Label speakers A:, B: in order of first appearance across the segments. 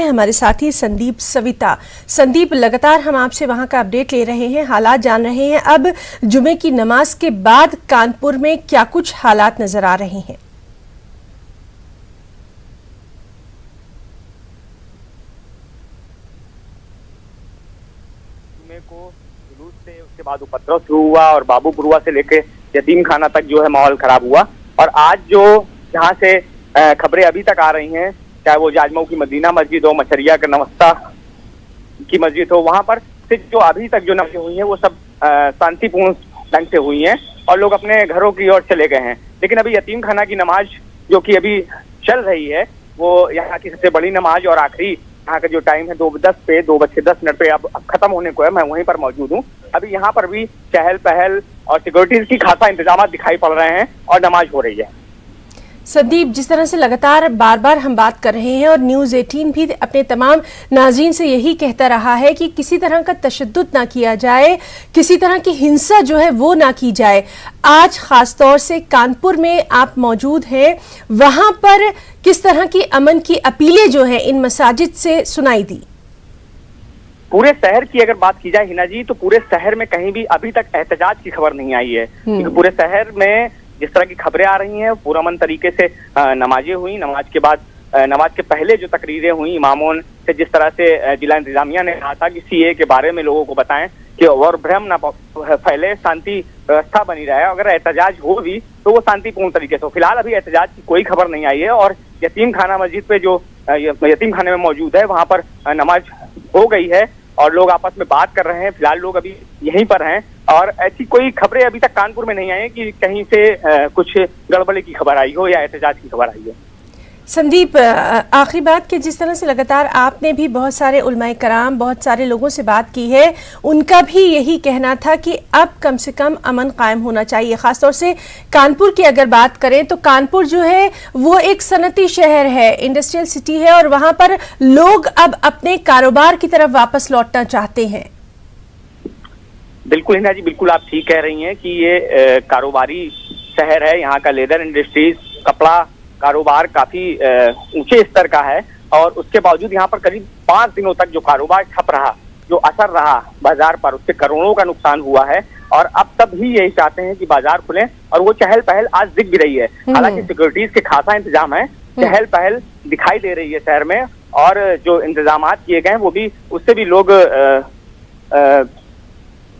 A: हमारे साथी संदीप सविता। संदीप, लगातार हम आपसे वहां का अपडेट ले रहे हैं, हालात जान रहे हैं। अब जुमे की नमाज के बाद कानपुर में क्या कुछ हालात नजर आ रहे हैं?
B: जुमे को जुलूस से उसके बाद उपद्रव शुरू हुआ और बाबूपुरवा से लेके यतीम खाना तक जो है माहौल खराब हुआ। और आज जो जहां से खबरें अभी तक आ रही हैं, चाहे वो जाजमऊ की मदीना मस्जिद हो, मछरिया का नवस्ता की मस्जिद हो, वहां पर से जो अभी तक जो नमाज़ें हुई हैं वो सब शांतिपूर्ण ढंग से हुई हैं और लोग अपने घरों की ओर चले गए हैं। लेकिन अभी यतीम खाना की नमाज जो कि अभी चल रही है, वो यहाँ की सबसे बड़ी नमाज और आखिरी यहाँ का जो टाइम है 2:10 पे 2:10 पे अब खत्म होने को है। मैं वहीं पर मौजूद हूँ। अभी यहाँ पर भी चहल पहल और सिक्योरिटीज की खासा इंतजाम दिखाई पड़ रहे हैं और नमाज हो रही है।
A: संदीप, जिस तरह से लगातार बार बार हम बात कर रहे हैं और न्यूज़ 18 भी अपने तमाम नाज़रीन से यही कहता रहा है कि किसी तरह का तशद्दुद ना किया जाए, किसी तरह की हिंसा जो है वो ना की जाए। आज खास तौर से कानपुर में आप मौजूद हैं, वहां पर किस तरह की अमन की अपीलें जो है इन मसाजिद से सुनाई दी?
B: पूरे शहर की अगर बात की जाए हिना जी, तो पूरे शहर में कहीं भी अभी तक एहतजाज की खबर नहीं आई है। क्योंकि पूरे शहर में जिस तरह की खबरें आ रही हैं, पुरअमन तरीके से नमाजें हुई। नमाज के बाद, नमाज के पहले जो तकरीरें हुई इमामों से, जिस तरह से जिला इंतजामिया ने कहा था कि सीए के बारे में लोगों को बताएं कि और भ्रम ना फैले, शांति व्यवस्था बनी रहे। अगर एहतजाज हो भी तो वो शांतिपूर्ण तरीके से। फिलहाल अभी एहतजाज की कोई खबर नहीं आई है। और यतीम खाना मस्जिद पे जो यतीम खाने में मौजूद है, वहां पर नमाज हो गई है और लोग आपस में बात कर रहे हैं। फिलहाल लोग अभी यहीं पर हैं और ऐसी कोई खबरें अभी तक कानपुर में नहीं आई है कि कहीं से कुछ गड़बड़ी की खबर आई हो या एहतजाज की खबर आई हो।
A: संदीप, आखिरी बात कि जिस तरह से लगातार आपने भी बहुत सारे उलमाए कराम, बहुत सारे लोगों से बात की है, उनका भी यही कहना था कि अब कम से कम अमन कायम होना चाहिए। खासतौर से कानपुर की अगर बात करें तो कानपुर जो है वो एक सनती शहर है, इंडस्ट्रियल सिटी है और वहां पर लोग अब अपने कारोबार की तरफ वापस लौटना चाहते हैं।
B: बिल्कुल हिना जी, बिल्कुल आप ठीक कह रही हैं कि ये कारोबारी शहर है। यहाँ का लेदर इंडस्ट्रीज, कपड़ा कारोबार काफी ऊंचे स्तर का है और उसके बावजूद यहाँ पर करीब 5 दिनों तक जो कारोबार ठप रहा, जो असर रहा बाजार पर, उससे करोड़ों का नुकसान हुआ है। और अब सब ही यही चाहते हैं कि बाजार खुले और वो चहल पहल आज दिख भी रही है। हालांकि सिक्योरिटीज के खासा इंतजाम है, चहल पहल दिखाई दे रही है शहर में और जो इंतजाम किए गए हैं वो भी, उससे भी लोग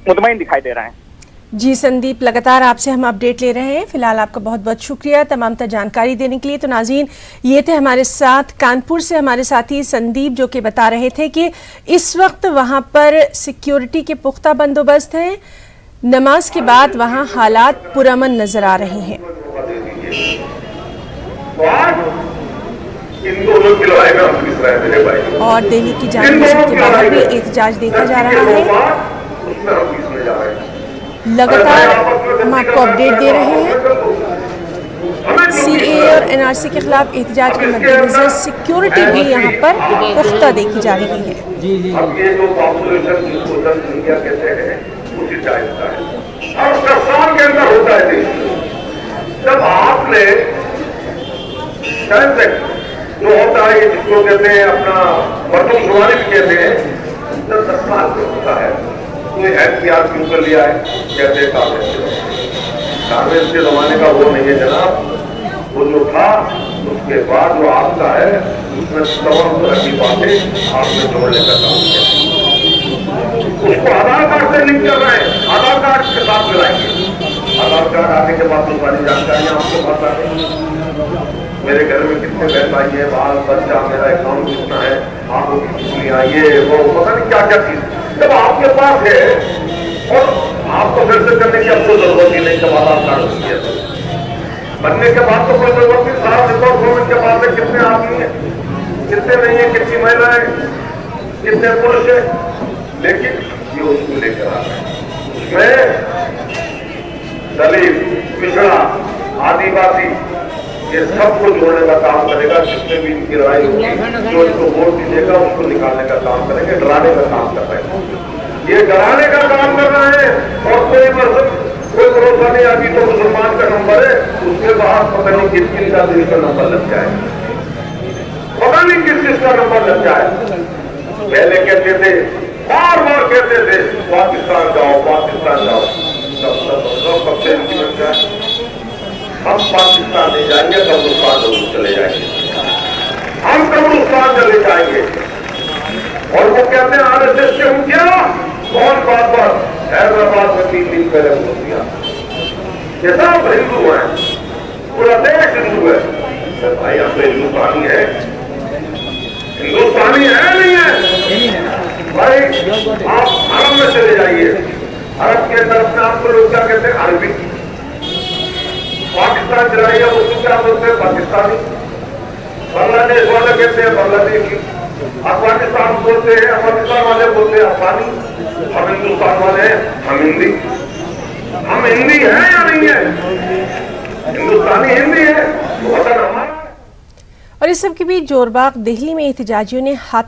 B: मुतमईन दिखाई दे रहे हैं।
A: जी संदीप, लगातार आपसे हम अपडेट ले रहे हैं। फिलहाल आपका बहुत बहुत शुक्रिया तमाम तर जानकारी देने के लिए। तो नाज़रीन, ये थे हमारे साथ कानपुर से हमारे साथी संदीप, जो कि बता रहे थे कि इस वक्त वहां पर सिक्योरिटी के पुख्ता बंदोबस्त हैं। नमाज के बाद वहां हालात पुरअमन नजर आ रहे हैं। और दिल्ली की जामा मस्जिद के बाहर भी एहतजाज देखा जा रहा है। लगातार हम आपको अपडेट दे रहे हैं। सीए और एनआरसी के खिलाफ एहतजाज के मद्देनजर सिक्योरिटी भी यहाँ पर पुख्ता देखी जा रही है।
C: जब आपने जो होता है, जिसको कहते हैं अपना बर्तन धुआने भी कहते हैं, जब 10 साल से होता है, कोई एहतियात क्यों कर लिया है? कहते कांग्रेस के जमाने का वो नहीं है जनाब। वो जो था उसके बाद जो आपका है उसमें तमाम तरह की बातें आपने जोड़ने का काम किया। उसको आधार कार्ड से लिंक कर रहे हैं, आधार कार्ड के साथ मिलाएंगे। आधार कार्ड आने के बाद तो सारी जानकारियां आपके पास आ गई। मेरे घर में कितने बहन भाई है, बाल बच्चा, मेरा अकाउंट कितना है, आपको कितनी आइए, वो पता नहीं क्या क्या चीज जब आपके पास है और आपको फिर से करने की आपको जरूरत ही नहीं। जब आधार कार्ड बनने के बाद तो कोई जरूरत नहीं। सारा रिकॉर्ड गवर्नमेंट के पास है, कितने आदमी है, कितने नहीं है, कितनी महिलाएं, कितने पुरुष है। लेकिन ये उसको लेकर आ रहे हैं। उसमें दलित, पिछड़ा, आदिवासी, ये सबको जोड़ने का काम करेगा। जितने भी इनकी लड़ाई होगी, जो इनको वोट दीजिएगा उसको निकालने का काम करेंगे, डराने का काम कर रहे हैं। ये डराने का काम कर रहे हैं और कोई भरोसा नहीं। अभी तो मुसलमान का नंबर है, उसके बाद पता नहीं किस किन का दिल का नंबर लग जाए। पता नहीं किस किसका नंबर लग जाए। पहले कहते थे, बार बार कहते थे, पाकिस्तान जाओ, पाकिस्तान जाओ। कब से लग जाए, हम पाकिस्तान नहीं जाएंगे, कब्रिस्तान जरूर चले जाएंगे, हम कब्रिस्तान चले जाएंगे। और वो कहते हैं RSS से हूं क्या, कौन बात बात हैदराबाद में 3 दिन पहले बोल दिया, ये सब हिंदू है, पूरा देश हिंदू है। तो भाई हम तो हिंदुस्तानी है, हिंदुस्तानी है नहीं है भाई। आप अरब में चले जाइए, अरब के तरफ में आपको लोग क्या कहते हैं, अरबी। पाकिस्तान चलाइए, उसको क्या बोलते हैं, पाकिस्तानी। बांग्लादेश वाले कहते हैं बांग्लादेशी, अफगानिस्तान बोलते हैं, अफगानिस्तान वाले बोलते हैं अफगानी। हम हिंदुस्तान वाले हैं, हम हिंदी। हम हिंदी है या नहीं है, हिंदुस्तानी हिंदी है, वतन हमारा।
A: और इस सब के बीच जोरबाग दिल्ली में एहतजाजियों ने हाथों